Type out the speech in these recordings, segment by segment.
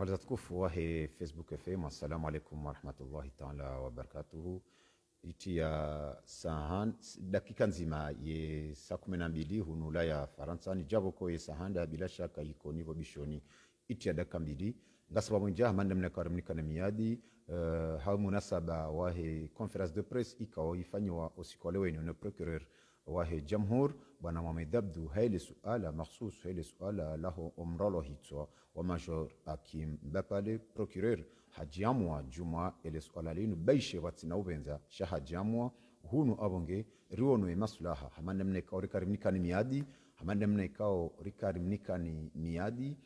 Mtazamaji tukufu wa Facebook FM, assalamu alaikum warahmatullahi taala wabarakatuhu. Iti ya sahan dakika nzima ye saa 12 hunula ya Faransa ni jabo ko ye sahanda bila shaka iko nivo bishoni iti ya dakika mbili ngasaba mwenja hamanda mnakarimnika na miadi hau munasaba wa conference de presse ikao ifanywa usikolewe ni procureur wa jamhur bwana Mohamed Abdu haile suala mahsus haile suala lahu umralo hitwa wa major Hakim Bapale procureur hajiamwa juma ele suala linu baishe watina ubenza shahajiamwa hunu abonge riwonu maslaha hamanda mnekao rikarimnika ni miadi hamanda mnekao rikarimnika ni miadi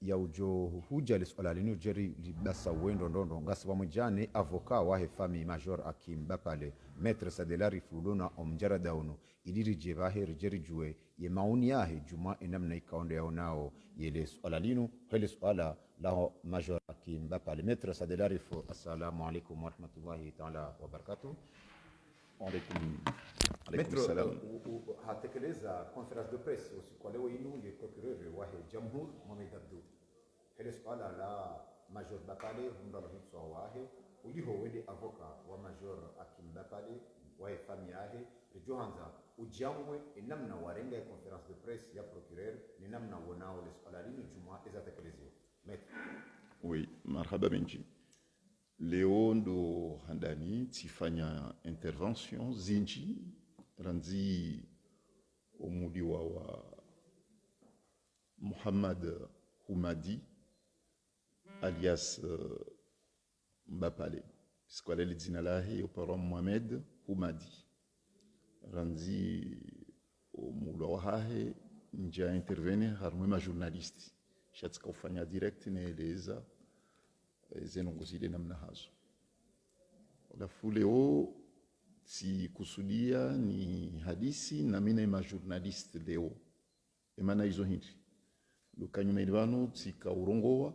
ya ujo huja le suala linu jeri libasa wendo ndondo ngasi mujane avoka wa fami major Hakim Bapale maître Sadelari fuluna omjara dauno idiri jebahe jeri juwe ye mauni yahe juma enamna ikaonde yaonao yele suala linu hele suala la major Hakim Bapale maître Sadelari fu. Assalamu alaikum warahmatullahi taala wabarakatuh. Alaikum salam. Hatekeleza conference de presse usiku leo inu ye procureur wa jamhur Mohamed Abdu hele suala la major Bapale hundalo hitwa wahe uliho wende avoka wa major Hakim Bapale wa fami yahe johanza ujamwe namna warenga conference de presse ya procureur ni namna wonao le suala linu juma izatekelezwa maître. Oui, marhaba benji. Leo ndo handani tifanya intervention zinji ranzi omudi wa Muhammad Humadi alias Bapale skwale jina lahe opara Mohamed Humadi ranzi omulwa wahe nja intervenir harmwe ma journaliste shatka ufanya direct naeleza zenongozile namna hazo. Alafu leo si kusudia ni hadisi na mina ma journaliste leo emana hizo hindi lukanyuma ilivano tika urongowa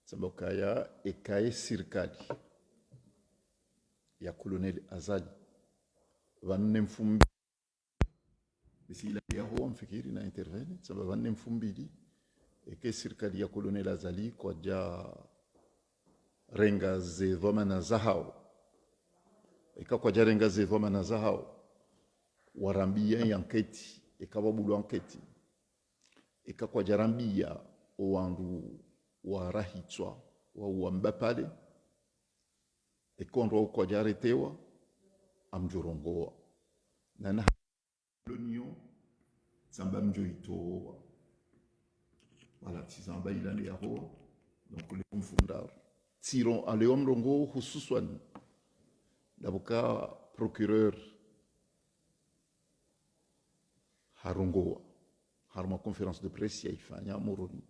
sababu ya ekae sirikali ya Colonel Azali vanne mfumbi bisi ila yaho mfikiri na intervene sababu vanne mfumbili ekae sirikali ya Colonel Azali kwa ja renga ze dhomana zahao ikakwa jarenga ze dhomana zahao warambia yanketi ikababulu anketi ikakwa jarambia owandu warahitswa wa Bapale ikondro kwa jaretewa amjorongoa nana l'union samba mjoito wala tizamba ilani yaho donc le confondar tiron aleom longo hususan d'avocat procureur harongoa harma conférence de presse yaifanya moroni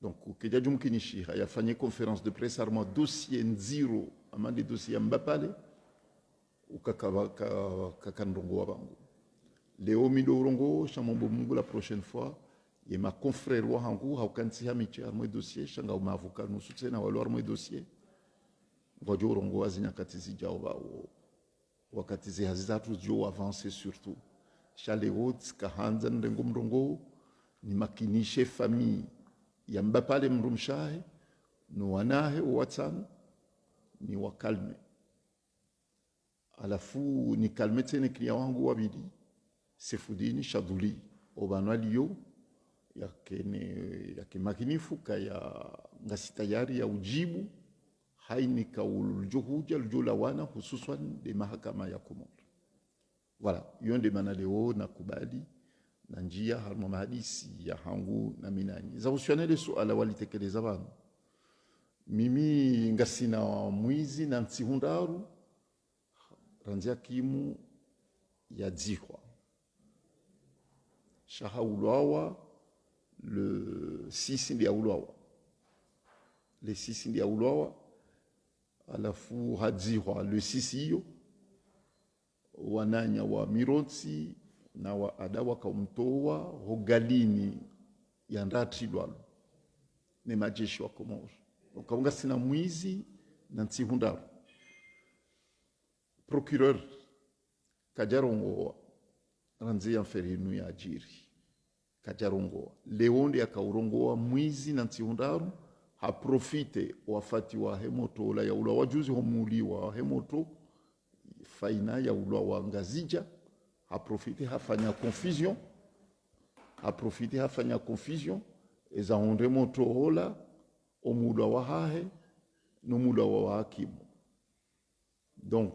donc keja jumkinishi yafanya conférence de presse harma dossier nziro amande dossier Mbapale ukakandongoa bangu leo mido rongo chamombo mungu la prochaine fois et ma confrère wa hangu haukansi hamiche harmo dossier shanga ma avocat no soutena walo harmo dossier ngojo rongo azinya katizi jaoba wakati zi hazizatu jo avancer surtout chale routes kahanza ndengo mrongo ni makinishe famille ya Mbapale mrumshahe no wanahe watsan ni wakalme alafu ni kalme tene kliya wangu wabidi Sefudini Shaduli obanwaliyo yake makinifu kaya ngasi tayari ya ujibu haini kauljuhuja ljula wana hususan de mahakama ya Komoro. Voilà, yonde manaleo na kubali na njia harma mahadisi ya hangu na minani za usianele suala walitekeleza banu mimi ngasi na mwizi na nsihundaru ranzi Hakimu ya dzihwa shaha ulwawa le 6 ndia ulwawa le 6 ndia ulwawa alafu hadzihwa le 6 hiyo wananya wa Mirotsi na wa adawa kaumtoa hogalini ya ndati lwalo ne majeshi wa Komoro ukaunga sina mwizi na nsihundaru procureur kajarongo ranzi ya ferinu ya ajiri kajarongo leonde akaurongoa mwizi na nsihundaru haprofite wafati wa hemoto la ya ula wajuzi homuliwa hemoto faina ya ula wa ngazija haprofite hafanya confusion eza onde moto hola omula wa hahe no mula wa hakimu donc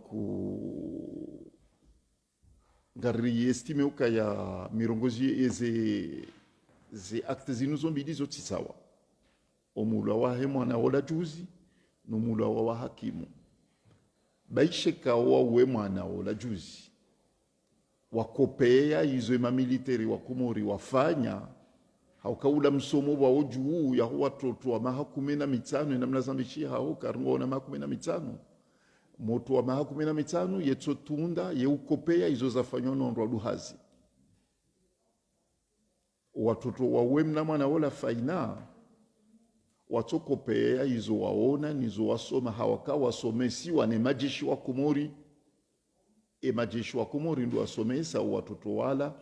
ngari estime ukaya mirongozi ze actes zinuzombi zoti sawa omula wa he mwana hola juzi no mula wa hakimu baisheka wa we mwana hola juzi wakopea izo mamiliteri wa Komori wafanya haukaula msomo wa juu ya watoto wa maha 15 namna zambishia hao karungo na maha 15 moto wa maha 15 yetsotunda yeukopea izo zafanywa nondo duhazi watoto wa wemna mwana wala faina watokopea izo waona nizo wasoma hawaka wasomesi wane majeshi wa Komori majeshi wa Komori ndo wasomesa watoto wala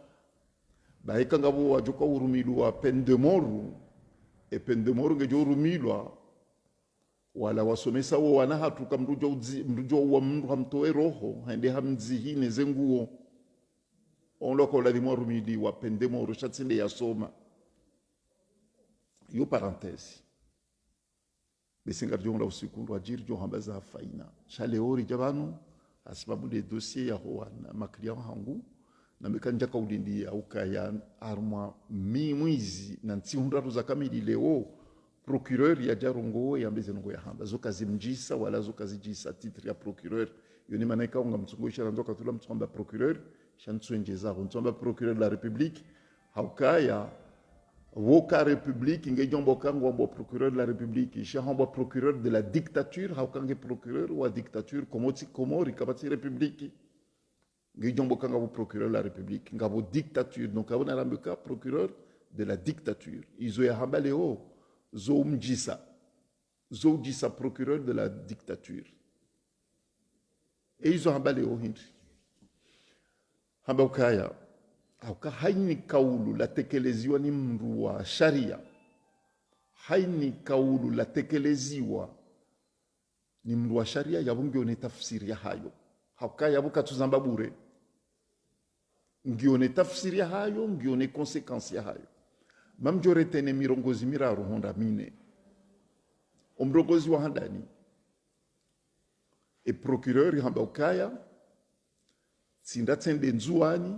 baika ngabo wajoka urumilwa pendemoru pendemoru ngejo urumilwa wala wasomesa wo wana hatuka mrujo wa mndu hamtoe roho hende hamzihine zenguo onloko la dimwa rumili wa pendemoru chatsinde yasoma yo parenthèse besinga jonga usiku ndo ajiri jo hambaza faina chale ori jabano asibabu de dossier ya hoana maklient hangu na mekanja kaulindi ya ukaya armwa mwizi na ntihundatu za kamili leo procureur ya jarongo ya mbeze ngo ya hamba zokazimjisa wala zokazijisa titre ya procureur yoni manaka unga mtsungo ishara ndoka tula mtsomba procureur shantsuenjeza mtsomba procureur de la république haukaya woka république ngejombo kango mbo procureur de la république shahombo procureur de la dictature haukange procureur wa dictature komori kabati république ngejombo kanga bo procureur de la république ngabo dictature donc abona rambuka procureur de la dictature izo ya hamba leo zo mjisa procureur de la dictature et izo hamba leo hindi hamba ukaya hauka haini kaulu la tekeleziwa ni mru wa sharia haini kaulu la tekeleziwa ni mru wa sharia yabungione tafsiri ya hayo hauka yabuka tuzamba bure ngione tafsiri ya hayo ngione konsekansi ya hayo mamjoretene mirongozi miraru honda mine omrongozi wa handani e procureur hamba ukaya sindatsende nzuani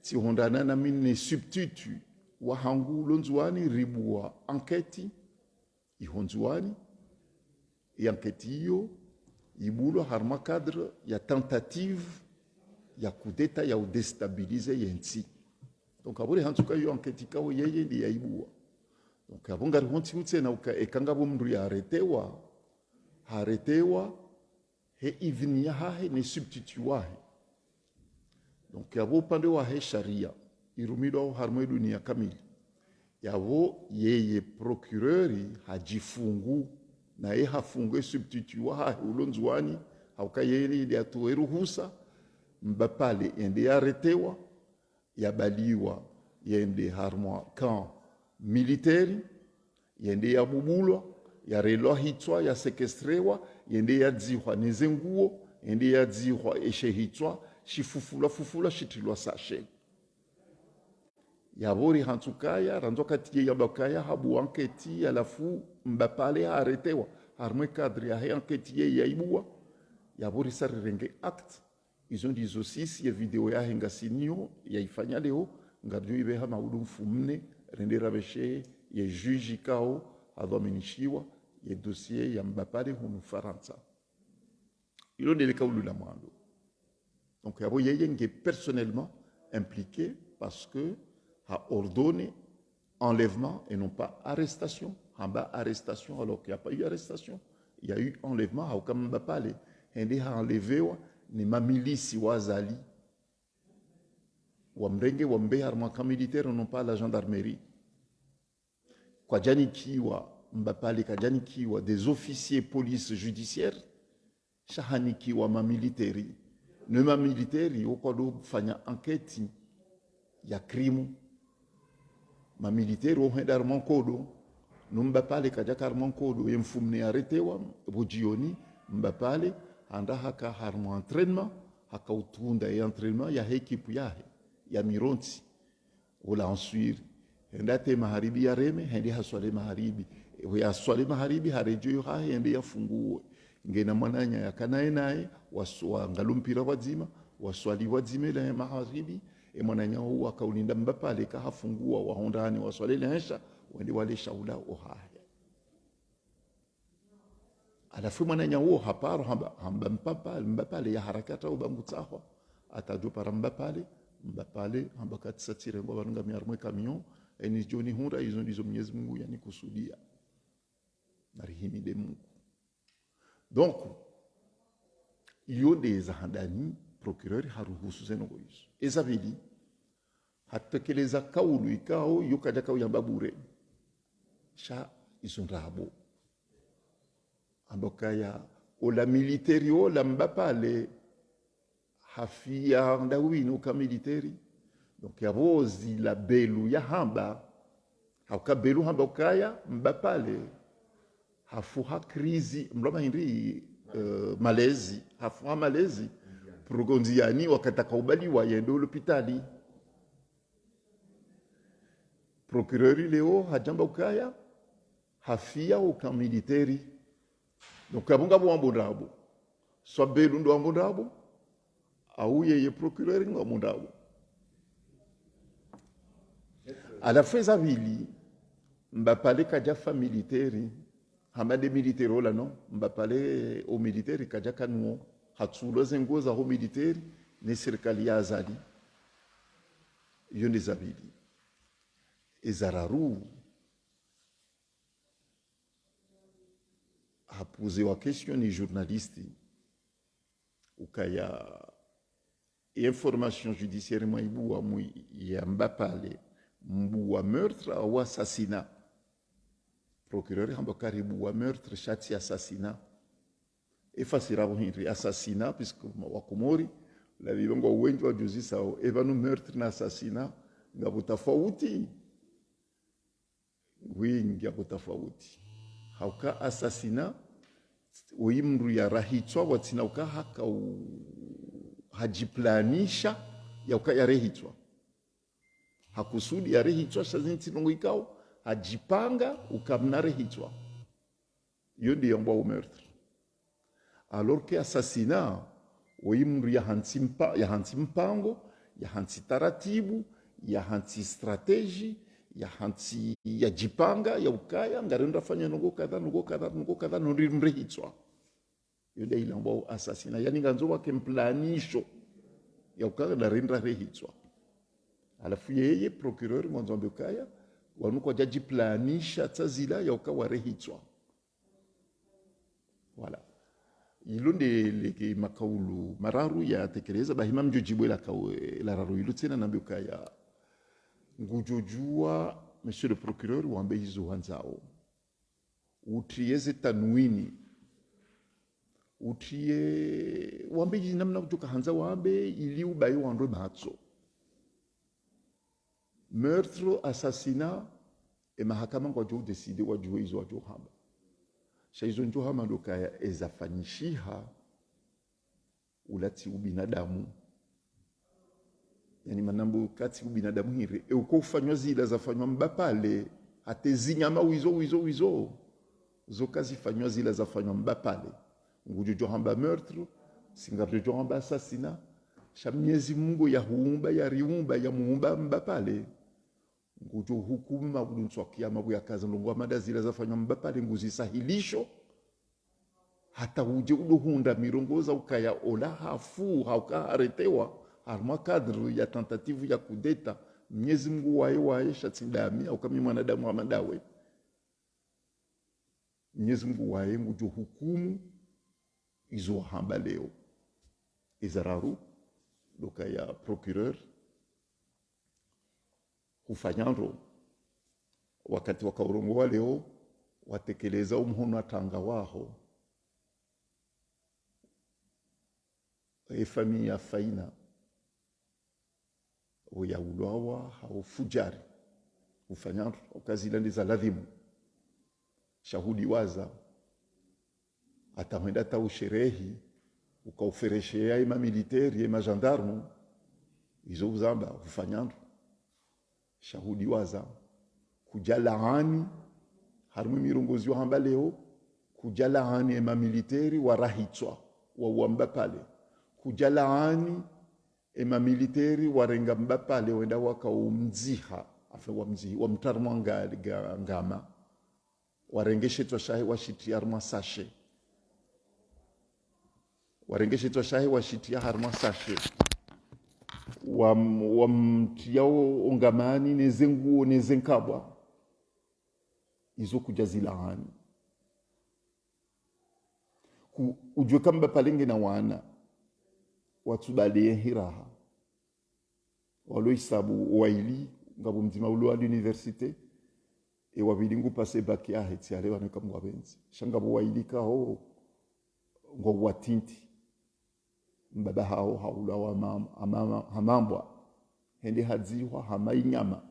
si hondana na mine substitut wa hangu lonzuani ribua enquête ihonzuani et enquête hiyo ibulo harma cadre ya tentative ya coup d'état ya déstabiliser yensi donc abore hantuka hiyo enquête kawo yeye ndi yaibua donc abonga honti utse na uka ekanga bomndu ya aretewa he ivnia hahe ne substitut wahe donc yabo pande wa he sharia irumilo harmo dunia kamili yabo yeye procureuri hajifungu na yeye hafungue substitut wa ulonzwani hauka yeye ile atoe ruhusa mbapale ende aretewa yabaliwa yende harmo camp militaire yende yabubulwa yarelwa hitwa ya sekestrewa yende yadzihwa nezenguo yende yadzihwa eshehitwa shifufula shitilwa sashe yabori hantukaya ranzoka tiye yabakaya habu anketi alafu mbapale aretewa harmwe cadre ya anketi ye yaibua yabori sarrenge acte ils ont dit aussi si video ya hengasinio yaifanya leo ngarjo ibe hama udumfumne rendera beshe ye juge kao adhominishiwa ye dossier ya mbapale hunu Faransa ilo deleka ulula mwando. Donc, il y a personnellement impliqué parce que a ordonné enlèvement et non pas arrestation. En bas, arrestation, alors qu'il n'y a pas eu arrestation. Il y a eu enlèvement. Il a enlevé ni mamilisi wazali. Wamrenge wambe harmaka militaire non pas la gendarmerie. Kwa jani kiwa mbapale kajani kiwa des officiers police judiciaire. Shahani kiwa mamiliteri. Nema militeri okwado fanya enquête ya crime ma militaire o hendarman kodo numba pale kaja karman kodo yemfumne aretewa bojioni mba pale anda haka harmo entraînement haka utunda ya entraînement ya equipe yahe ya mironti wala ensuite endate maharibi ya reme hendi haswale maharibi ya swale maharibi harejo ha hendi yafunguwe ngena mwananya yakanaye naye waswa ngalumpira wazima waswali wazime la maharibi mwananya huwa akaulinda mbapale kahafungua wahondani waswale lensha wende wale shaula ohaya alafu mwananya huo haparo hamba mbapale ya harakata ubangutsaho atajo para mbapale hamba katsatire ngo barunga miarmwe camion eni joni hunda hizo ndizo Mwenyezi Mungu yani kusudia narihimide Mungu donc iyo ndeza handani procureur haruhusu zenogo hizo ezabili hatekeleza kaulu ikao yukaja kau yamba bure sha isunrabo ambokaya ola militario la mbapale hafia ndawino ka militari donc yabozi la belu ya hamba hauka belu hamba ukaya mbapale hafuha krizi mloma hindi malezi hafuha malezi progonziani wakataka ubaliwa yendo l'hôpitali procureur leo hajamba ukaya hafia uka militari donc abunga bwambondabo so belu ndo ambondabo au yeye procureur ngomondabo ala feza vili mbapale kaja fa militaire hamade militaire ola no mbapale o militaire kaja kanuo hatsulo zengo za ho militaire ni serikali ya azali yonde zabili ezararu a posé la question ni journaliste ukaya information judiciaire maibu wa ya mbapale mbu wa meurtre ou assassinat procureur hamba karibu wa meurtre chati assassinat efasira hinri assassinat puisque wakomori la vibongo wengi wa juzi sao evanu meurtre na assassinat ngabuta fauti wingi abutafauti hauka assassinat uimru ya rahitwa watina uka haka hajiplanisha ya uka ya rehitwa hakusudi ya rehitwa shazinti nungu ikao hajipanga ukamna rehitwa yondi yomba meurtre alors que assassinat uimru ya hansi mpango ya hansi taratibu ya hansi strategie ya hansi ya jipanga ya ukaya ngarenda fanya nungu kadha nuri mrehitwa yode ilambo asasina yani nganzo wake mplanisho ya ukaya ngarenda rehitwa alafu yeye procureur mwanzo mbukaya wanuko jaji planisha tsazila ya ukaya rehitwa voilà ilunde leke makaulu mararu ya tekeleza bahima mjojibu la raru ilutsena nambukaya ngujojua monsieur le procureur wambe hizo wanzao utrieze tanwini utrie wambe namna kutoka hanza wambe ili ubaye wandwe matso meurtre assassinat et mahakama kwa jo decide wajue hizo wajo hamba shaizo njo hama dokaya ezafanyishiha ulati ubinadamu yani manambo kati ubinadamu hire uko ufanywa zila zafanywa mbapale atezinyama wizo zo kazi fanywa zila zafanywa mbapale ngujo hamba meurtre singajo hamba assassinat shamnyezi Mungu ya huumba ya riumba ya muumba mbapale ngujo hukuma buduntswa kiyama ya kaza ndongwa mada zila zafanywa mbapale nguzi sahilisho hata uje uduhunda mirongoza ukaya ola hafu hauka aretewa harma cadre ya tentative ya kudeta Mwenyezi Mungu wae shatindami au kama mwanadamu wa madawe Mwenyezi Mungu wae ngujo hukumu izo hamba leo izararu doka ya procureur hufanyaro wakati wakaurongo leo watekeleza umhono atanga waho familia faina uyaulwawa au fujari ufanyaro ukazilandi za ladhimu shahudi waza atawenda ta usherehi ukaufereshea ima militeri ima gendarme izo uzamba ufanyando shahudi waza kujalaani harmu mirongozi wa hamba leo kujalaani ima militeri warahitswa wawamba pale kujalaani ima militeri warenga mba pale wenda wakaumziha afa wamzi wamtarmwa ngama warengeshetwa shahi washitia harma sashe warengeshetwa shahi washitia harma sashe wamtiao ongamani nezenguo nezenkabwa izo kujazilahani ujwe kamba palenge na wana watubalie hiraha walo isabu waili ngabo mzima ulo wa universite e wabilingu pase baki aheti ale wana kamwa benzi shangabo waili ka ho ngo watinti mbaba hao haula wa mama hamambwa hende hadziwa hamainyama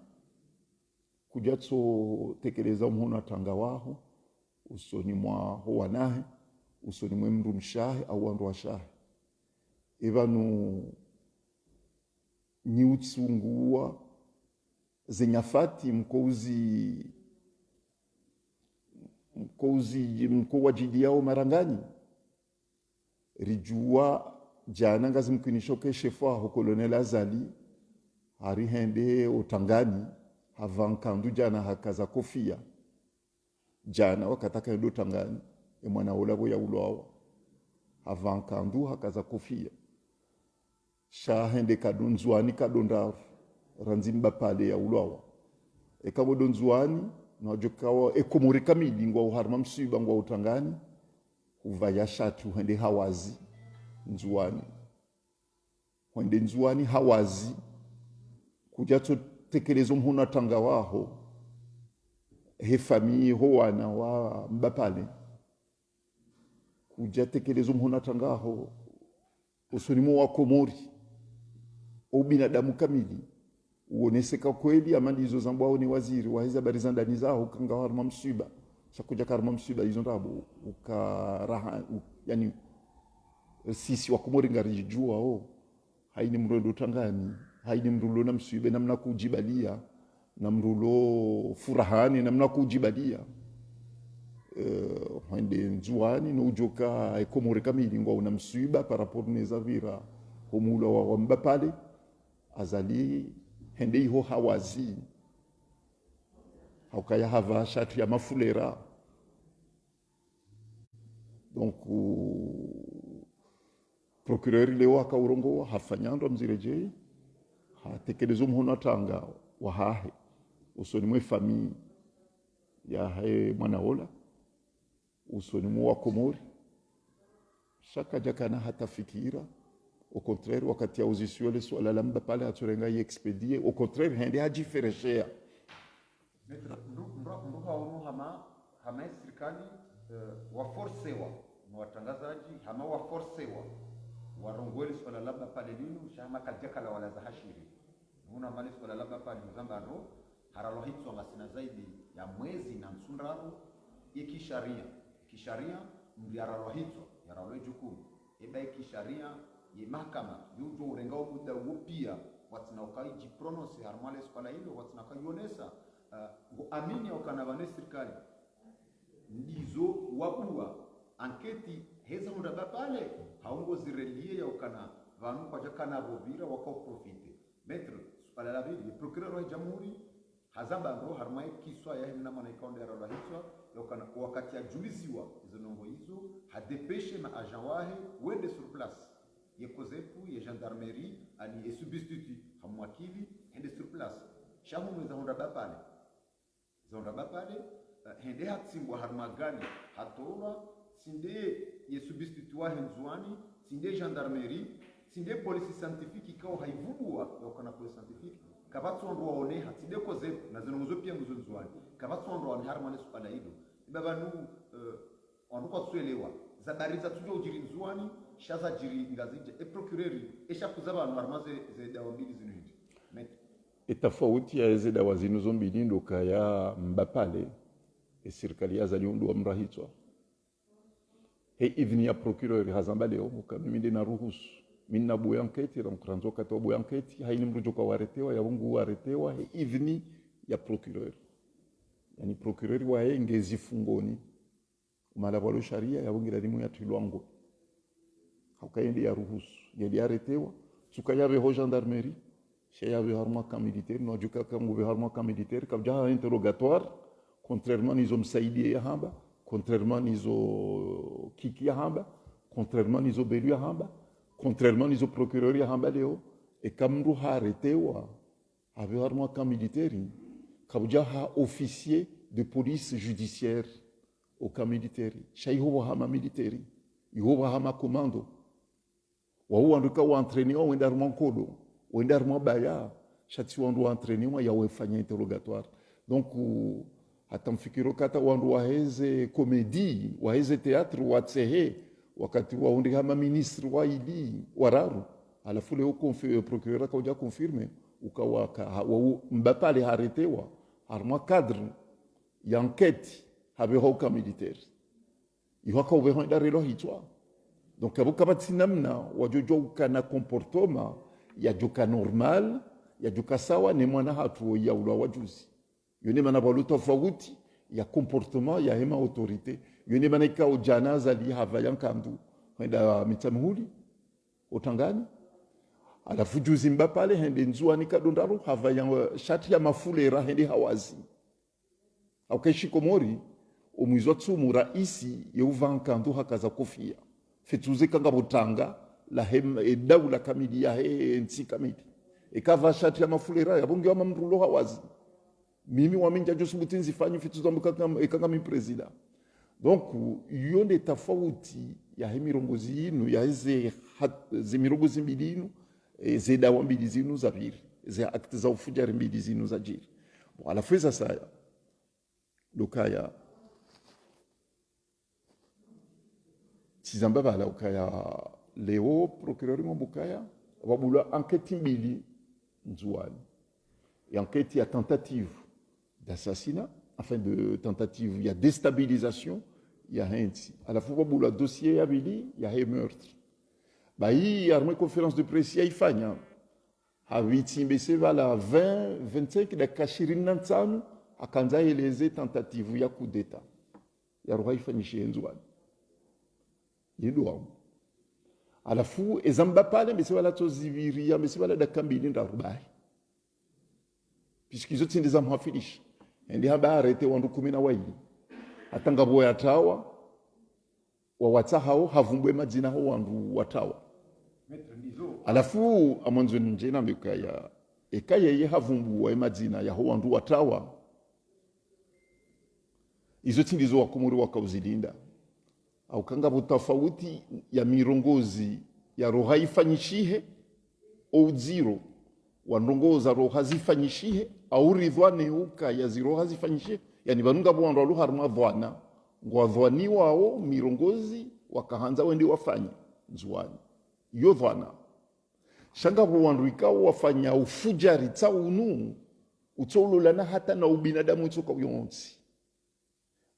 kujatso tekeleza umhona tanga waho usoni mwa ho wanahe usoni mwe mndu mshahe au wandu washahe evanu niutsungua zenyafati mkouzi mkowajidi yao marangani rijua jana ngazi mkinishoke shefa ho kolonel Azali hari hende otangani havankandu jana hakaza kofia jana wakataka ndo tangani mwana olabo ya ulwawa havankandu hakaza kofia shahende kadonzwani kadondaru ranzimba pale ya ulwawa ekabo donzwani najokawa ekomori kamili ngwa uharma msiba ngwa utangani uvaya shatu hende hawazi nzwani hende nzwani hawazi kujato tekelezo mhuna tanga waho he famille ho wana wa mbapale kuja tekelezo mhuna tanga ho usonimu wa komori au binadamu kamili uoneseka kweli amandi hizo zambwao ni waziri wa hizo habari za ndani zao kanga harma msiba shakuja karma msiba hizo ndabo ukaraha yani sisi wa komori ngarijua haini mrondo tangani haini mrulo na msibe namna kujibalia na mrulo furahani namna kujibalia hende nzuani no ujoka komori kamili ngwa una msiba par rapport neza vira homula wa mbapale Azali hende iho hawazi haukaya hava shatu ya mafulera donc procureur leo akaurongo hafanyando mzireje hatekelezo mhono tanga wa hahe usoni mwe famille ya hae mwanaola usoni mwa komori shaka jakana hata fikira au contraire wakati ya uzisio le swala la mbapale aturenga yexpedie au contraire hende hajifereshea ndo hama serikali waforcewa na watangazaji hama waforcewa warongweli swala labda pale lino shama katika la wala za hashiri una mali swala labda pale mzamba ndo haralo hitso ngasina zaidi ya mwezi na msundaro ikisharia mbiaralo hitso yaralo jukumu eba ikisharia ye mahakama yujo urengao muda wopia watina ukaiji prononce harmale swala hilo watina kayonesa amini okana vane serikali ndizo wabua anketi heza undaba pale haungo zirelie ya ukana vanu kwa jakana bovira wakao profite maître swala la ville procureur wa jamhuri hazamba ndo harmai kiswa ya hina mwana ikonde ya rahitswa ya ukana wakati ya juliziwa hizo nongo hizo hadepeshe ma agent wahe wende sur place yekozepu ye gendarmerie ani e substitut hamwakili hende sur place shamu mweza undaba pale zonda bapale hende hatsimbwa harmagani hatora sinde ye substituwa henzwani sinde gendarmerie sinde police scientifique kao haivubwa yakona police scientifique kabatsondo waone hatinde koze na zinongozo pia nguzonzwani kabatsondo waone harmane swala hilo baba nu onduko twelewa zabariza tujo ujirinzwani shaza jiri ngazije e procureur eshakuza abantu harmaze ze dawa mbili zinuhindi etafauti ya eze dawa zinu zombili ndoka ya mbapale serikali ya zali ndo amrahitwa he idhni ya procureur hazamba leo mimi ndina ruhusu mimi na boya enquête donc ranzo kato boya enquête haini mrujo kwa waretewa ya ungu waretewa he idhni ya procureur yani procureur wa ngezi fungoni mala balo sharia ya ungira limu ya tilwango haukaende ya ruhusu ngeli aretewa tukaya be gendarmerie chez ya be harma camp militaire no juka kam be harma camp militaire kabja interrogatoire contrairement nizo msaidie ya hamba contrairement nizo kiki ya hamba contrairement nizo belu ya hamba contrairement nizo procureur ya hamba leo e kamru haretewa habe harma camp militaire kabja ha officier de police judiciaire au camp militaire shaiho hama militaire iho hama commando wa huanduka wa entraîner wa ndar mankodo wa ndar mabaya shati wandu wa entraîner ya wafanya interrogatoire donc hata mfikiro kata wandu waheze komedi waheze teatro watsehe wakati wa undi kama ministre wa ili wararu alafu leo procureur kauja confirme ukawaka mbapale haretewa harma cadre ya enquête habe hoka militaire iwaka ubeho ndarelo hitwa donc abuka batsinamna wajojo kana comportement ya joka normal ya joka sawa ne mwana hatu ya ula wajuzi yone mana balu tofauti ya comportement ya hema autorité yone mana ikao janaza li havayan kandu kwenda mitamhuli otangani alafu juzi mbapale hende nzuani kadondaru havayan shati ya mafulera hende hawazi aukeshi komori omwizo tsumu raisi yeuvankandu hakaza kofia fetuze kanga butanga la hema edawla kamili ya nsi kamili ikava shati ya mafulera ya bunge wa mamrulo hawazi mimi waminja josu butinzi fanyi fetuzo mbukanga ikanga mi president donc yonde tofauti ya hemirongozi yinu ya ze mirongozi mbidinu ze dawa mbili zinu za biri ze akti za ufujari mbili zinu za jiri bon ala feza saya lokaya tizamba bala ukaya leo procureur mbukaya wabula enquête mbili nzuani et enquête ya tentative d'assassinat enfin de tentative il y a déstabilisation il y a hensi à la fois wabula dossier ya bili ya meurtre ba hii arme conférence de presse ya ifanya habiti mbese vala 20 25 dakika 25 akanza eleze tentative ya coup d'état ya roha ifanyishe nzuani yedwa alafu ezamba pale mbese wala toziviria mbese wala dakika 2 ndarubai puisqu'ils ont des amants finish ndi haba arete wandu 10 waili atanga boya tawa wa watahao havumbwe majina ho wandu watawa alafu amonzo njena mbekaya ekaye ye havumbu wa majina ya ho wandu watawa izo tindizo wakumuri wakauzilinda au kanga butafauti ya mirongozi ya roha ifanyishihe au zero wanongoza roha zifanyishihe au ridwane uka ya ziroha zifanyishihe yani banunga bwandu alu harma dhwana ngwa dhwani wao mirongozi wakahanza wende wafanya nzuani yo dhwana shanga bwandu ikao wafanya ufujari tsaunu utsololana hata na ubinadamu tsoka yonsi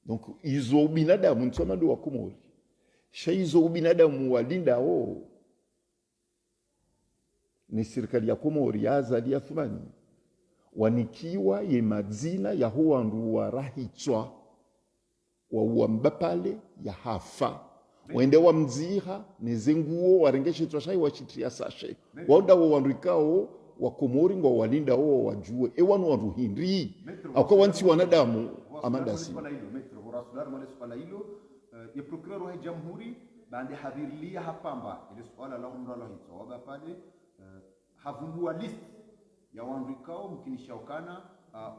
donc izo ubinadamu ntsoma ndo wakumori shaizo ubinadamu walinda o ni serikali ya Komori ya Azali ya Thumani wanikiwa ye madzina ya huandu wa rahitswa wa uambapale ya hafa wende wa mziha nezenguo warengeshe twashai wa chitria sashe wanda wa wanduikao wa Komori ngwa walinda o wajue wanu wandu hindri akwa wansi wanadamu amandasi ya procureur wa jamhuri bande habirlia hapamba ile swala la umralo hitwa wabapale havumbua list ya wandikao mkinishaukana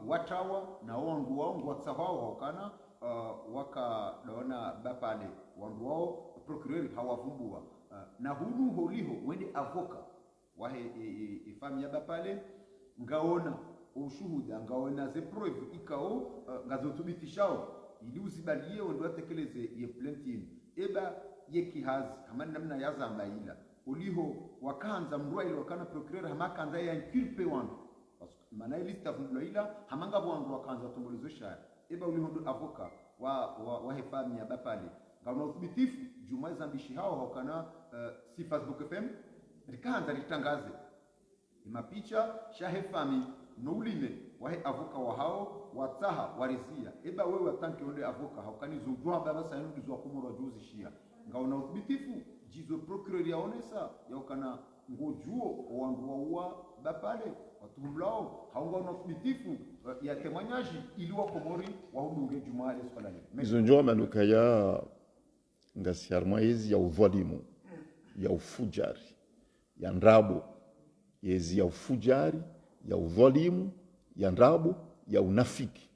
watawa na wandu wao watsavao haukana wakadaona bapale wandu wao procureur hawavumbua na hunu holiho wende avoka wahe ifamia bapale ngaona ushuhuda ngaona ze preuve ikao ngazotubitishao ili uzibalie wendo atekeleze ye plaintiff eba yekihazi hamani namna yazamba ila uliho wakanza mrua ile wakana procureur hamakanza ya inculpe wandu maana lista vumbula ila hamanga wandu wakanza tombolizo shaya eba uli hondo avoka wa hefami ya bapale ngauna uthibitifu juma zambishi hao hokana si Facebook FM rikaanza ritangaze mapicha shahefami noulime wahe avoka wa hao wataha warizia eba wewe watanke onde avoka haukani zujua baba sayinu dizwa kumuro juzi shia ngauna uthibitifu jizo procureur yaonesa yaukana ngojuo wandu wa bapale watuhumlao haunga na uthibitifu ya temanyaji iliwa komori wa hudunge jumale swalani izonjwa manuka ya ngasiarma hizi ya udhalimu ya ufujari ya ndrabo yezi ya ufujari ya udhalimu ya ndrabo ya unafiki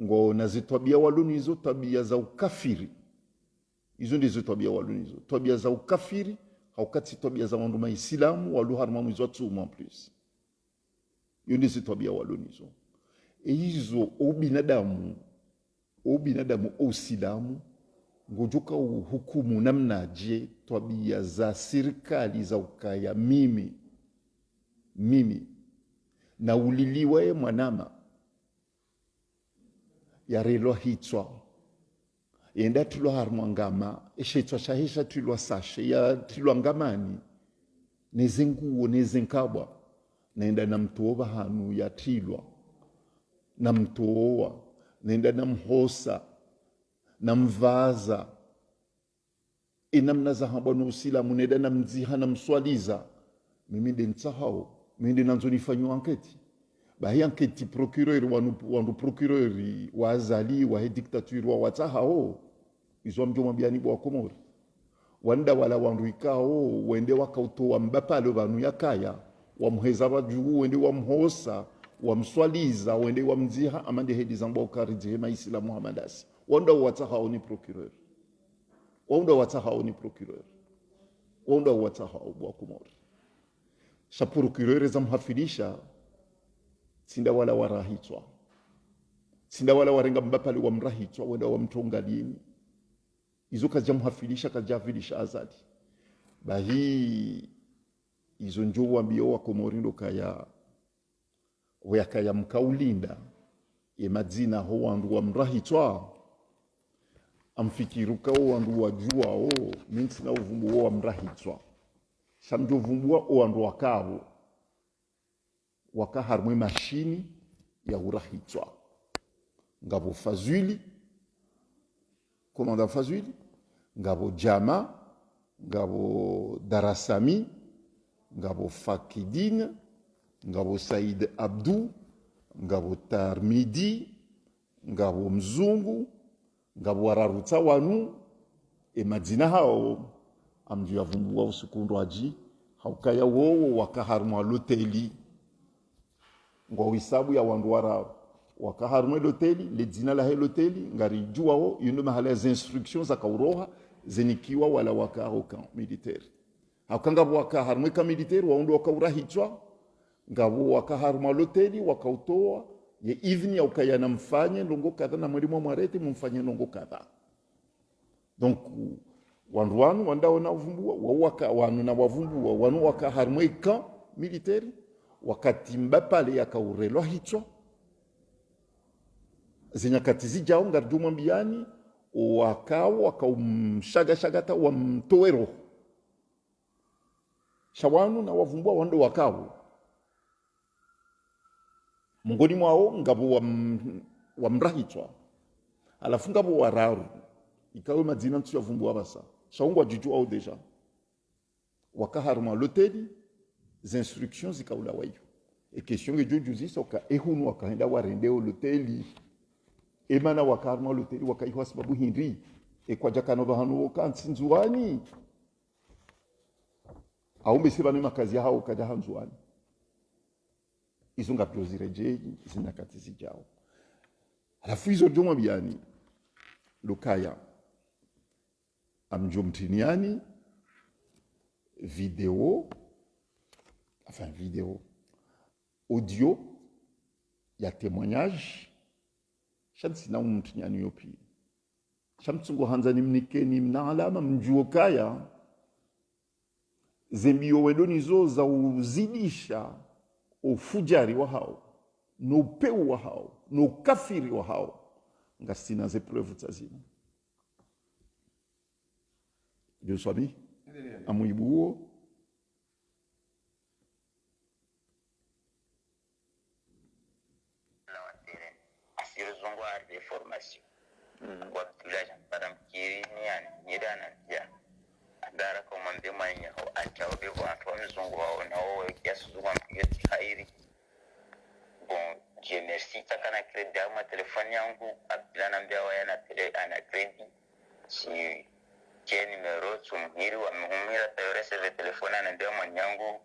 ngo nazitwabia waluni hizo tabia za ukafiri hizo ndizo tabia waluni hizo tabia za ukafiri haukati tabia za wandu maislamu walu harma mwizo tumu en plus hiyo ndizo tabia waluni hizo hizo ubinadamu usilamu ngujuka uhukumu namna je tabia za serikali za ukaya mimi na uliliwe mwanama yarelo hitwa yenda tulo harmangama eshetwa shahisha tulo sashe ya tulo ngamani nezenguo nezenkabwa naenda na mtuoba hanu ya tilwa na mtuoa naenda na mhosa na mvaza inamna za habano usilamu nenda na mziha na mswaliza mimi ndentsahao mimi nanzonifanywa anketi bahi anketi procureur wandu procureur wa azali wa dictature wa watahao izo mjomambiani bwa Komori wanda wala wandu ikao wende wakautoa mbapalo banu yakaya wamheza bajuu wende wamhosa wamswaliza wende wamziha amande hedi zamba ukarije maisila Muhammadasi wanda watahao ni procureur wanda watahao bwa Komori sha procureur zamhafilisha sinda wala warahitwa sinda wala warenga mbapali wa mrahitwa wenda wa mtongalini izo kaja mhafilisha kaja vilisha azadi bahi izo njo wambio wa Komorindo kaya wekaya mkaulinda ye madzina ho wandu wa mrahitwa amfikiruka ho wandu wa jua ho minsi na uvumbu wa mrahitwa shamjo vumbua ho wandu wakabo wakaharmwe mashini ya urahitwa ngabo Fazwili komanda Fazwili ngabo Jama ngabo Darasami ngabo Fakidine ngabo Said Abdou ngabo Tarmidi ngabo Mzungu ngabo Wararutsa wanu madzina hao amju yavumbua usikundu aji haukaya wowo wakaharmwa loteli ngo hisabu ya wandu wara wakaharmwe loteli le dzina la loteli ngari juwao yundo mahala za instructions za kauroha zenikiwa wala wakaroka militaire hakanga wakaharmwe ka militaire waondo wakaurahitwa ngabo wakaharmwa loteli wakautoa ye even ya ukayana mfanye ndongo kadha na mwalimu mwarete mumfanye ndongo kadha donc wandu wanu wandaona uvumbua waka wanu na wavumbua wanu wakaharmwe ka militaire wakati mbapale yakaurelwa hitwa zinyakati zijao ngarjuma mbiani wakaumshagashagata wamtoero shawanu na wavumbua wando wakao mungoni mwao ngabo wamrahitwa alafu ngabo wararu ikawe madzina ntu yavumbua basa shaungwa juju au deja wakaharuma loteli instructions zikaula wayo question que Dieu juzi soka ehunu wakaenda warendeo loteli emana wakarma loteli wakaihwa sababu hindi kwa jakano bahanu wakantsinzuani aumbe sibani makazi yao kaja hanzuani izunga prozirejeji zinakati zijao alafu hizo joma biani lukaya amjomtiniani video audio ya témoignage shamsina mtnyani yopi shamtsungo hanza nimnikeni mna alama mjuo kaya zembio wedoni zo za uzidisha ufujari wa hao no peu wa hao no kafiri wa hao ngasina ze preuve tazima ndio swami amuibuo formation kwa village para mkiri ni yana ya dara kwa mwambie mwenye au acha ubevo watu wamezungu wao na wao kiasi zungu mpigeti hairi bon je merci takana credit ama telefoni yangu abila nambia wao yana tele ana credit si ke numero tumhiri wa mhumira tayari save telefoni anambia mwanyangu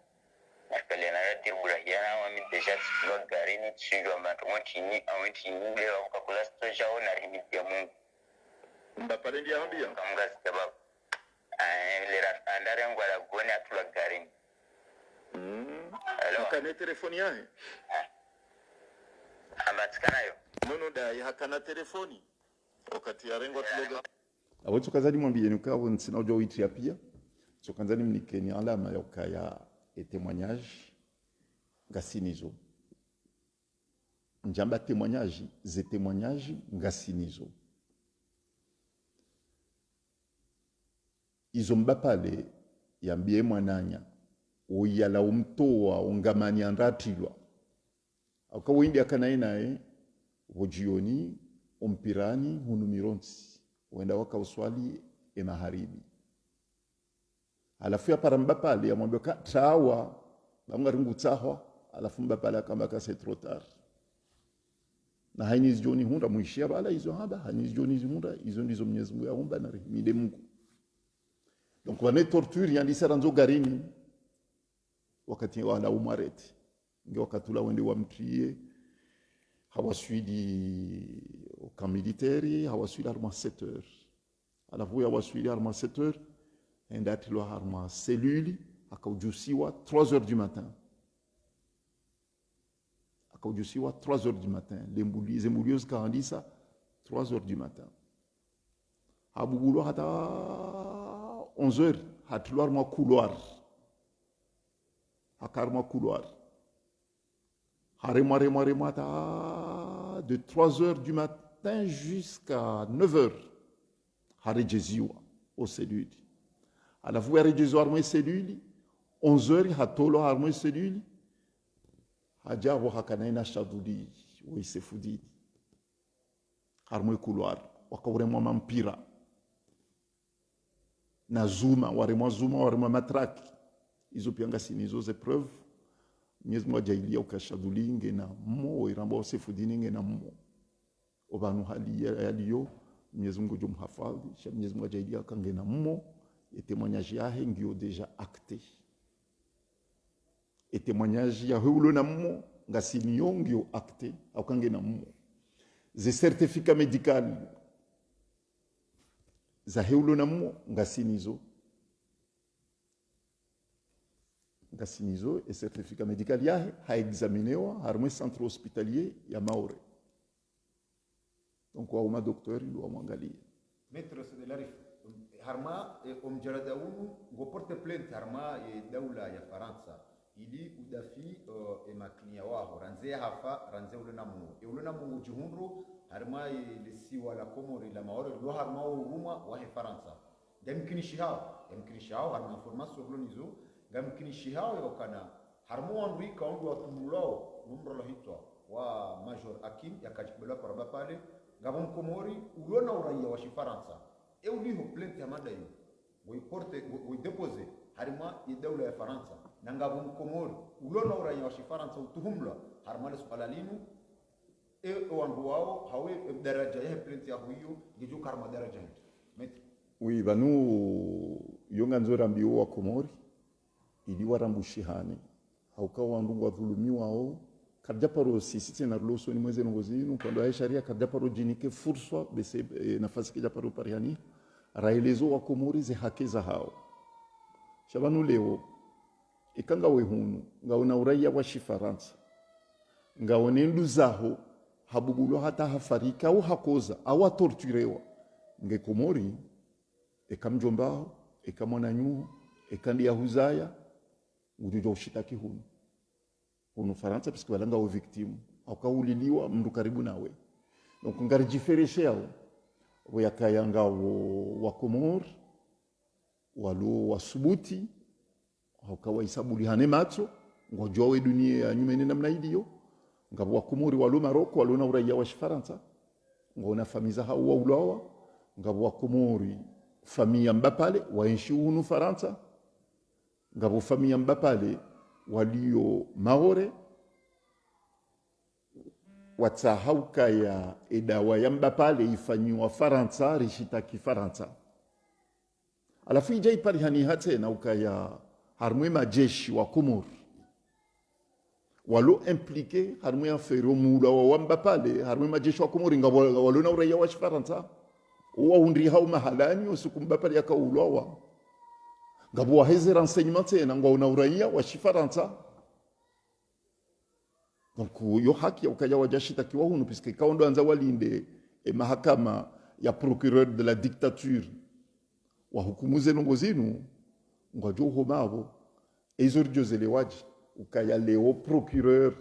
nakale na yati burayana wa mi deja tsikwa garini tsijwa mbantu mwantini leo wakakula stoja na rimiti Mungu mbapale ndia ambia kamga sababu lera andare ngwala goni atula garini hakana telefoni yahe ambatikana yo nono dai hakana telefoni wakati yarengwa tuloga abo tukazani mwambie nukawo nsina ujo witria pia tukazani mnikeni alama ya ukaya et témoignage ngasinizo njamba témoignage ze témoignage ngasinizo izo mbapale yambie mwananya uyala umtoa ungamani andatilwa akawindi akanainae vojioni umpirani hunumironsi wenda waka uswali emaharibi alafu ya paramba pale amwambia tawa bangaringu tsahwa alafu mbapale akamba c'est trop tard na hainiz joni hunda muishia bala hizo haba hainiz joni hunda hizo ndizo Mwenyezi Mungu yaomba na rehimide Mungu donc wane torture yandi saranzo garini wakati wala umareti ngi wakatula wende wamtrie hawaswidi au camp militaire hawaswidi arma 7 heures alafu ya waswidi arma 7 heures endatilo harma cellule akaujusiwa 3 heures du matin akaujusiwa 3 heures du matin lembulios kaandisa 3 heures du matin habugulo hata 11 heures hatilo harma couloir hakarma couloir harema ta de 3 heures du matin jusqu'à 9 heures harejeziwa au cellule alafu yarejeziwa harma cellule 11 heures hatolo harma cellule hajabo hakanaina shadudi waisefudi harma couloir wakawrema mampira na zuma warema matraki izo pianga sinizo ze preuve Mwenyezi Mungu ajailia ukashaduli ngena mo iramba wasefudini ngena mo obanu hali yaliyo Mwenyezi Mungu jumhafadhi sha Mwenyezi Mungu ajailia kangena mo et témoignage yahe ngio déjà acté et témoignage ya hulo na mo ngasinyo ngio acté au kangena mo ze certificat médical za hulo na mo ngasinizo et certificat médical yahe haexaminewa harmwe centre hospitalier ya Maore donc wa docteur ilo amwangalia maître Sedelarif harma omjarada unu ngo porte plainte harma daula ya Faransa ili udafi emaknia wao ranze hafa ranze ulena mungu jihunru harma lisiwa la Komori la Maore lo harma uruma wa Faransa yamkinishi hao harma information blonizo gamkinishi hao yokana harmo wandu kaundu watumulao numro la hitwa wa Major Hakim yakajibela paraba pale ngabon Komori ulona uraia wa Faransa euliho plainte ya mada hiyo we depose harima ya dawla ya Faransa na ngabon Komori ulona uraia wa Faransa utuhumla harma le sualalinu wandu wao hawe daraja ya plainte ya huyo ngijo karma daraja hiyo oui banu yonga nzora mbio wa Komori ili warambushihane haukawa ndungu wadhulumiwa ao kadjaparo sisi tena loso ni mweze ngozinu kwa sharia kadjaparo jinike fursa bese nafasi kadjaparo pariani raelezo wa Komori ze haki za hao shabanu leo ikanga wehunu ngaona uraia wa Faransa ngaone nduzaho habugulo hata hafarika au hakoza au torturewa nge Komori ekamjombao ekamona nyuho ekandi ya huzaya ujujo ushitaki hunu Faransa parce que balanga aux victimes akauliliwa mndu karibu nawe donc ngarijifereshe yao yakayanga wa Komor walo wasubuti haukawaisabuli hane macho ngojwa we dunia ya nyumene namna hiyo ngabo wa Komori walo Maroko walo na uraia wa Faransa ngona famiza hao wa ulawa ngabo wa Komori famia mbapale waishi hunu Faransa ngabo famia mbapale walio Maore watsahauka ya edawa ya mbapale ifanyiwa Faransa rishitaki Faransa alafu ija iparihani hatena ukaya harmwe majeshi wa Komor walo impliqué harmwe afero mula wa mbapale harmwe majeshi wa Komor ngabo walo na uraia wa Faransa wa undri hao mahalani usukumbapale yakaulwa ngabo waheze renseignement tena ngwa na uraia wa Faransa donc yo haki ukaya wajashitakiwa hunu puisque kaondo anza walinde mahakama ya procureur de la dictature wa hukumu zenu zinu ngwajo homabo ezo jozele waji ukaya leo procureur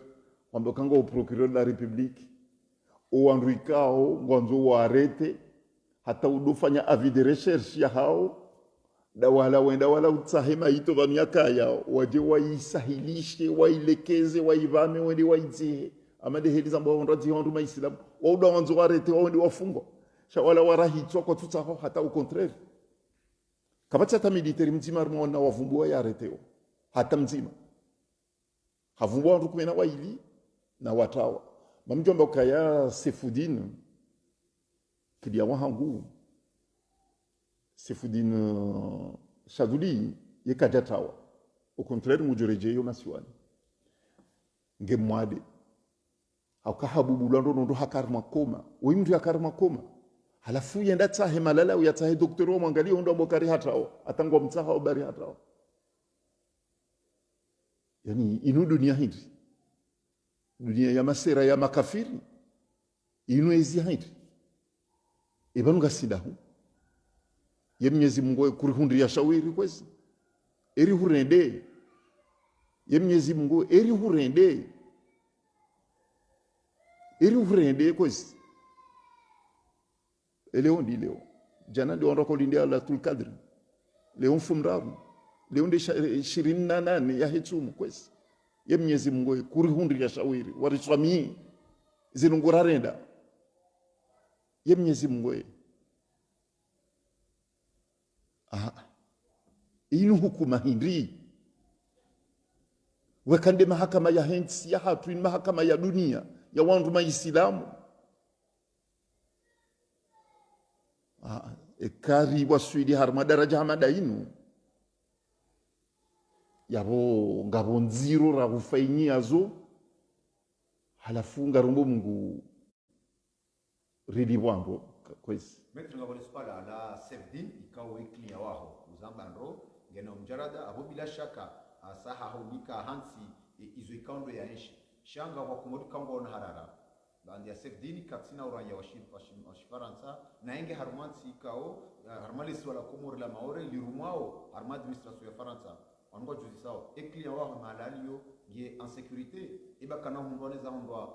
kwamba kanga o procureur de la république o andrikao ngwanzo warete hata udofanya avis de recherche ya hao da wala wenda wala utsahema ito vanyakaya waje waisahilishe wailekeze waivame wende waidzihe amade heliza mbo onrazi hondu maislam wauda wanzo warete wende wafungwa sha wala warahitwa kwa tutsaho hata au contraire kabati hata military mzima mwana wavumbua ya reteo hata mzima havumbua ndu kumena waili na watawa mamjomba kaya Sefudin kidia wahangu Sefudin Shaduli yekajatawa au contraire mujoreje yo masiwani ngemwade haukahabubu lando ndo hakarma koma wewe mtu hakarma koma halafu yenda tsahe malala au yatsahe daktari mwangalie ndo mbokari hatao atangwa mtsaha bari hatao yani inu dunia hii dunia ya masera ya makafiri inu ezi hii ibanu gasidahu ye Mwenyezi Mungu kurihundria shawiri kwezi eri hurende ye Mwenyezi Mungu eri hurende kwezi leo ndi leo jana ndio ndo kolindia la tulkadri leo mfumrabu leo ndi 28 ya hetumu kwezi ye Mwenyezi Mungu kurihundria shawiri wariswami zinungurarenda ye Mwenyezi Mungu inu hukuma hindri wakande mahakama ya hensi ya hatu in mahakama ya dunia ya wandu maislamu ekari waswidi harma daraja hamada inu yabo ngabo nziro ra kufainyi azo halafu ngarumbo Mungu ridi bwango kwezi Metri ngabone spala la Sefdin ikawa ikli ya waho uzambandro ngena mjarada abo bila shaka asaha hulika hansi izo ikando ya enshi shanga wa kumodi kango na harara bandi ya Sefdin katsina uranya wa Faransa na enge harumansi ikao harmalisi wala Komori la Maore lirumao harma administration ya Faransa wango juzi sao ikli ya waho malaliyo ye en sécurité iba kana hundwane za hundwa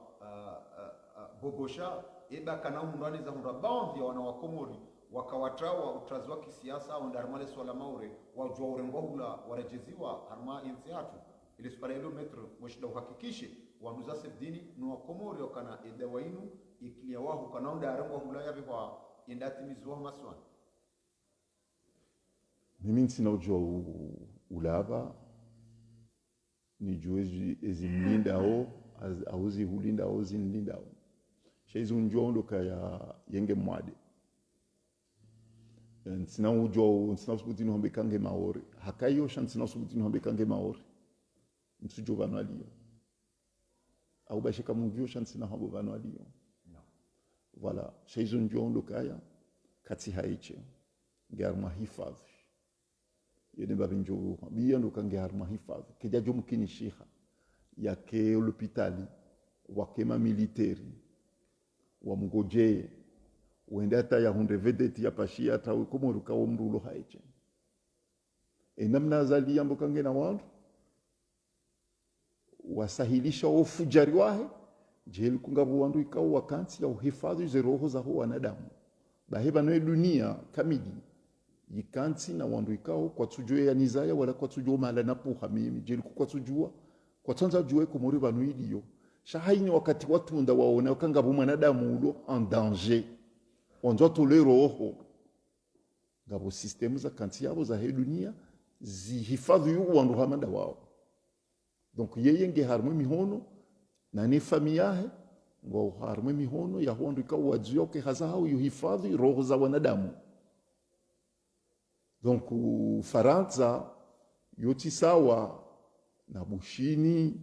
bobosha eba kana hundwane za hundwa bandi wana wa Komori wakawatrawa utrazi wa kisiasa au ndarmale swala Maure wajua urengo hula warejeziwa harma insi hatu ile spara ilo metro mwishida uhakikishe wanuza Sefdini nuwa Komori wakana edewa inu ikilia wahu kana unda arengo hula ya viwa indati mizuwa maswani mimi nsina ujua ulaba nijue ezimlindao auzi hulindao zinlindao shaizu njua undoka ya yenge mwade nsina ujua nsina usubutini hombe kange Maore hakayo shan nsina usubutini hombe kange Maore nsujo vano aliyo au bashika mungio shan nsina hombe vano aliyo voilà shaizu njua undoka ya kati haiche ngarma hifadhi yene babinjo biya ndo kange harma hifadhi keja jomkini shiha yake hospitali wakema militeri wa mgoje wenda hata ya hunde vedeti ya pashia hata Komori ka umrulo haiche namna zali yambo kange na wandu wasahilisha ufujari wahe jeli kungabu wandu ikao wakansi ya uhifadhi ze roho za wanadamu baheba no dunia kamili yikansi na wandu ikao kwa tujue ya nizaya wala kwa tujue mala napuha mimi jeli kwa tujua kwa tanza jue kumuri banu idiyo shahaini wakati watu nda waone wakangabu mwanadamu ulo en danger onzo tole roho ngabo system za kansi yabo za dunia zihifadhi yu wandu hamanda wao donc yeye nge harmu mihono na ni familia ngo harmu mihono ya wandu ikao wajio ke hazao yuhifadhi roho za wanadamu donc Faransa yoti sawa na Bushini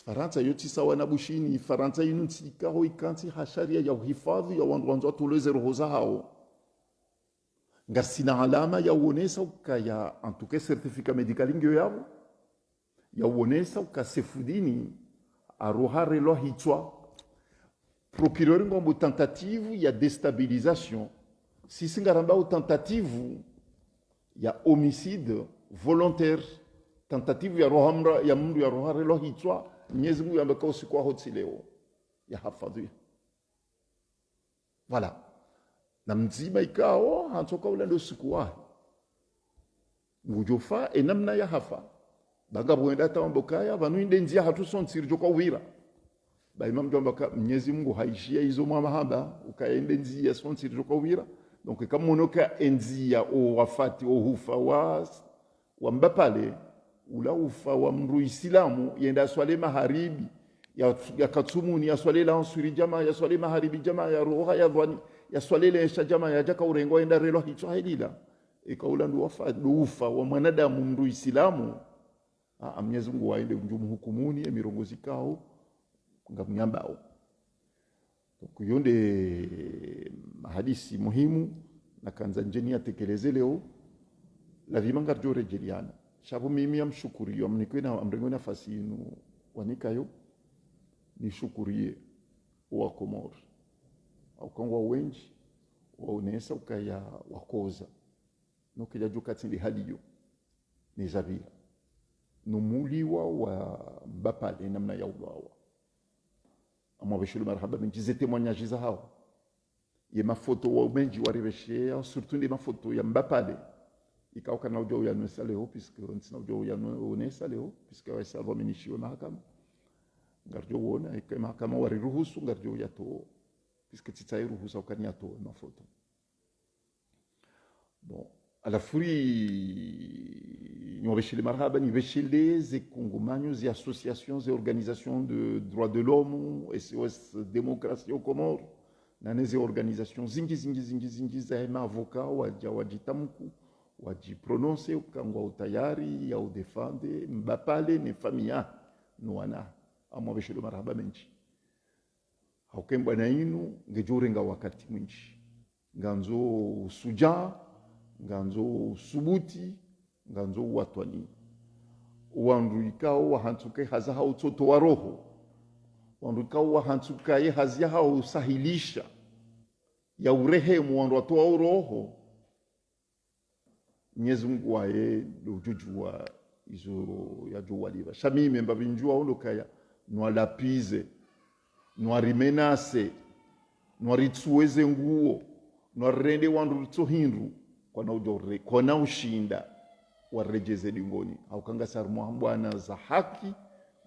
Faransa yoti sawa na Bushini Faransa inutika ho ikanti hasharia ya uhifadhi ya wandu wanzo tuleze roho zao ngasina alama ya uonesa ukaya en tout cas certificat médical ngyo yabo ya uonesa ukasefudini arohare lo hitwa procureur ngombo tentative ya déstabilisation si singaramba ou tentative ya homicide volontaire tentative ya rohamra ya mundu ya rohare lo hitwa Mwenyezi Mungu ambako usiku hoti leo ya hafadhi voilà na mzima ikao hantoka ule ndo siku wahi ngujofa enamna ya hafa baga bwenda tambokaya banu inde njia hatusonsiri joka wira ba imam jomba Mwenyezi Mungu haishia hizo mahaba ukaende njia sonsiri joka wira donc kama monoka enzia o wafati o hufa wa mbapale ula ufa wa mru islamu yenda swale maharibi ya katsumuni ya swale la ansuri jamaa ya swale maharibi jamaa ya roha ya dhwani ya swale le jamaa ya jaka urengo enda relo hicho hailila ikaula ndo ufa wa mwanadamu mru islamu Mwenyezi Mungu waende mjumu hukumuni emirongozi kao ngamnyambao kuyonde hadisi muhimu na kanza njeni atekeleze leo la vimanga jore jeliana shabu mimi amshukuri amnikwena amrengo nafasi inu wanikayo nishukurie wa Komoro au kangwa wengi waonesa ukaya wakoza nokija jukatindi haliyo ni zabira numuliwa wa mbapale namna ya uwawa amwabeshulu marhaba minjize témoignage za hao ye mafoto wa menji wariveshia surtout ndi mafoto ya mbapale ikao kana ujo ya nesa leo puisque nsina ujo ya nesa leo puisque wa salva minishiwa mahakama ngarjo wona ikama mahakama wariruhusu ngarjo ya to puisque titairuhusa ukania to mafoto bon ala furi nyobeshile marhaba ni beshile zikungumanyo zi associations et organisations de droits de l'homme SOS démocratie au Comores na nezi organisations zingi za avoka wajitamku wajiprononce ukangwa utayari ya udefende mbapale ni familia nuana amwabeshile marhaba menchi haukembwa na inu ngejurenga wakati mwinchi nganzo suja nganzo subuti nganzo watwani wandu ikao wahantuke haza hautoto wa roho wandu ikao wahantuka ye hazia hao sahilisha ya urehemu wandu watoa roho Mwenyezi Mungu wae ujujua izo ya jua liba shamime mbabinjua ondokaya nwalapize nwarimenase nwaritsuweze nguo nwarende wandu tsohindu kona ujore kona ushinda warejeze dingoni au kanga sarmu bwana za haki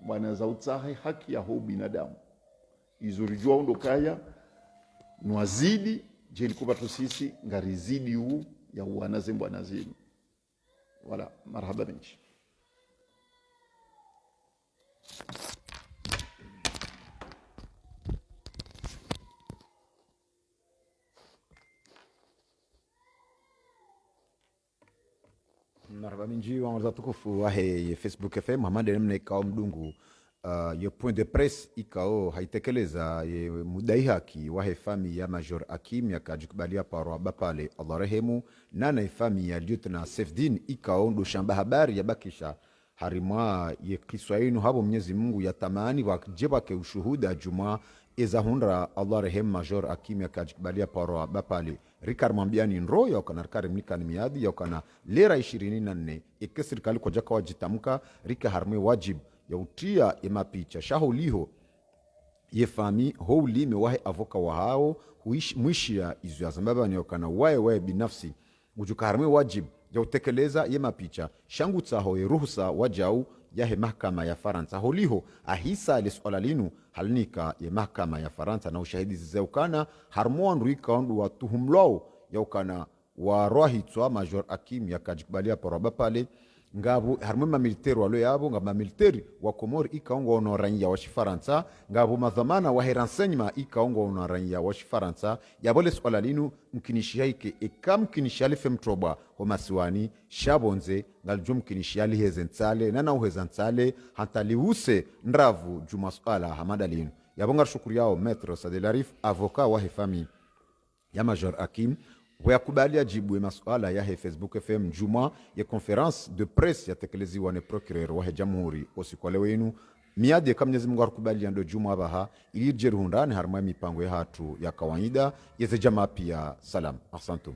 bwana za utsahe haki ya ho binadamu izurijua ondokaya nwazidi jeli kupata sisi ngarizidi u ya uanaze bwana zenu wala marhaba benchi marhaba minji wa tukufu wahe Facebook FM Muhammad nemne ikao mdungu ye point de presse ikao haitekeleza ye mudai haki wahe fami ya Major Hakim yakajikubalia parwa bapale Allah rehemu nana fami ya Lieutenant Sefdin ikao ndo shamba habari ya bakisha harimwa ye Kiswahili habo Mwenyezi Mungu ya tamani wajeba ke ushuhuda juma ezahundra Allah rehemu Major Hakim yakajikubalia parwa bapale Rikar Mambiani nro ya wakana rikari mnikani miadi ya wakana lera 24 ike serikali kwa jaka wajitamka rika harme wajib ya utia ya mapicha shahuliho ye fami houlime wahe avoka wahao mwishia izu ya zambaba niokana wae binafsi ujukaharme wajib ya utekeleza ye mapicha shangu tsaho ye ruhusa wajau yahe mahkama ya Faransa holiho ahisa le swala linu halnika ye mahkama ya Faransa na ushahidi zizeukana harmoan ruika ondu wa tuhumlao ya ukana wa rohitswa major Hakim ya kajikubalia paroba pale ngabu harmema militeri walo yabo ngaba militeri wa Komori ikaongo ono ranya wa Faransa ngabu madhamana wa renseignement ikaongo ono ranya wa Faransa yabole swala linu mkinishiaike ekam kinishali femtroba ho masiwani shabonze ngaljum mkinishali hezentsale nana uhezantsale hantaliuse ndravu juma swala hamadalinu yabonga shukuri yao maître Sadelarif avocat wa hefami ya major Hakim wayakubalia jibu ya masuala ya Facebook FM juma ya conference de presse ya tekeleziwa ne procureur wa jamhuri osikwale wenu miadi kama Mwenyezi Mungu akubalia ndo juma baha ili jerundani harma mipango ya hatu ya kawaida yeze jamaa pia salam ahsantum.